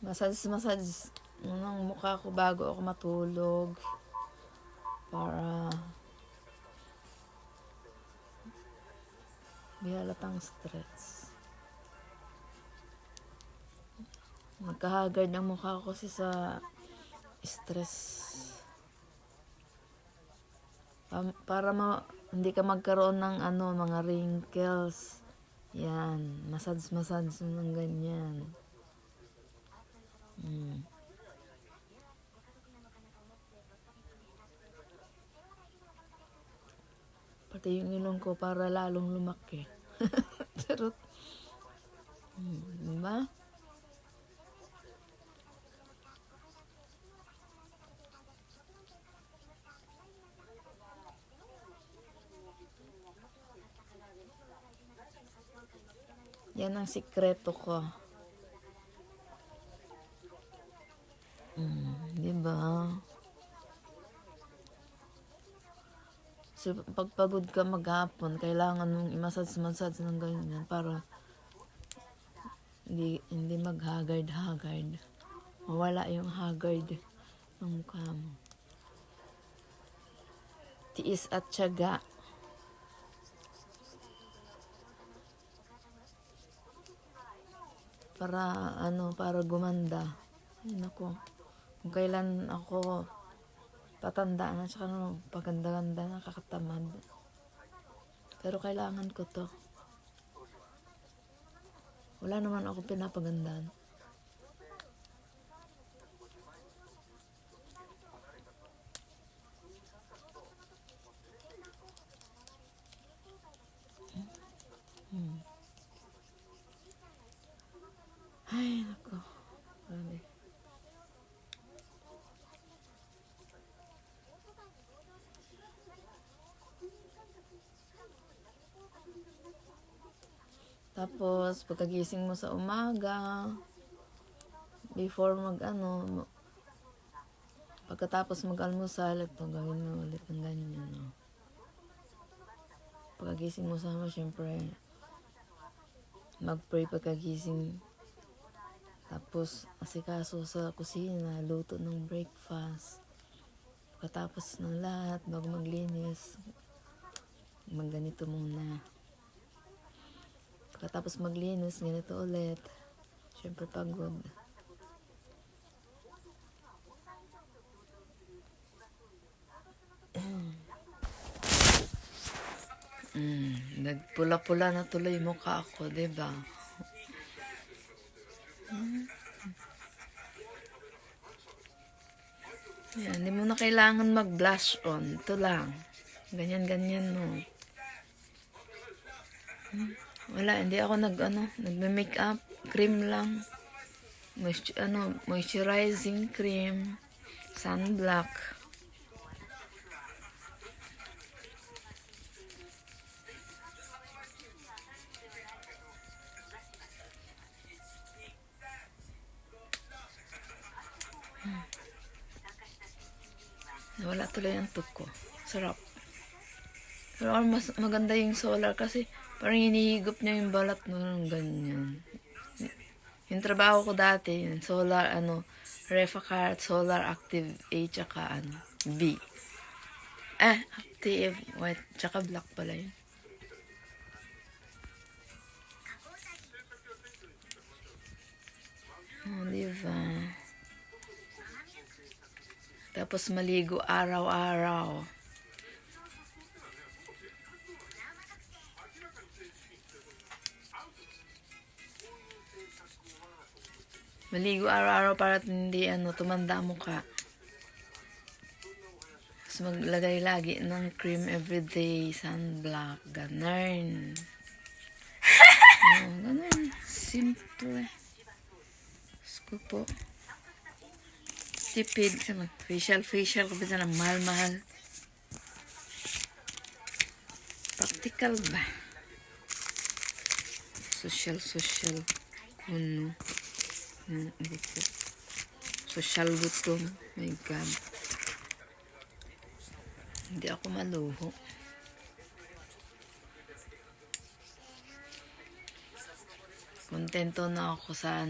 Massage ng mukha ko bago ako matulog. Para di halatang stress. Nagkahagard ang mukha ko kasi sa stress. Para hindi ka magkaroon ng mga wrinkles. Yan, massage ng ganyan. Pati yung ilong ko para lalong lumaki. Charot. Diba? Yan ang sikreto ko. Diba? So, pagpagod ka maghapon, kailangan mong i-massage ng ganyan para hindi mag-haggard. Mawala yung haggard ng mukha mo. Tiis at tiyaga. Para gumanda. Ay, naku. Kung kailan ako tatanda na, tsaka paganda-ganda na, kakatamad. Pero kailangan ko to. Wala naman ako pinapagandaan. Ay, naku. Grabe. Tapos, pagkagising mo sa umaga, before pagkatapos mag-almusal, ito gawin mo ulit ng ganyan. Pagkagising mo syempre, mag-pray pagkagising. Tapos, asikaso sa kusina, luto ng breakfast. Pagkatapos ng lahat, bago maglinis, magganito muna. Pagkatapos maglinis, ganito ulit. Siyempre pagod. Nagpula-pula na tuloy mukha ako, diba? Yan, hindi mo na kailangan mag-blush on. Ito lang. Ganyan, no. Wala, hindi ako nagme-makeup. Cream lang. Moisturizing cream. Sunblock. Wala tuloy ang tuko. Sarap. Pero mas maganda yung solar kasi parang hinihigop niya yung balat mo ng ganyan. Yung trabaho ko dati, yung solar, Refacart, Solar Active A, tsaka B. Active white, tsaka black pala yun. Diba? Tapos maligo araw-araw. Maligo araw-araw para hindi tumanda mo ka. Tapos maglagay lagi ng cream everyday, sunblock, ganun. Ganun. Simple. Sko po. Tipid sa facial ko bisa ng mahal-mahal. Practical ba? Social. Social gutom. My God. Hindi ako maluho. Kontento na ako sa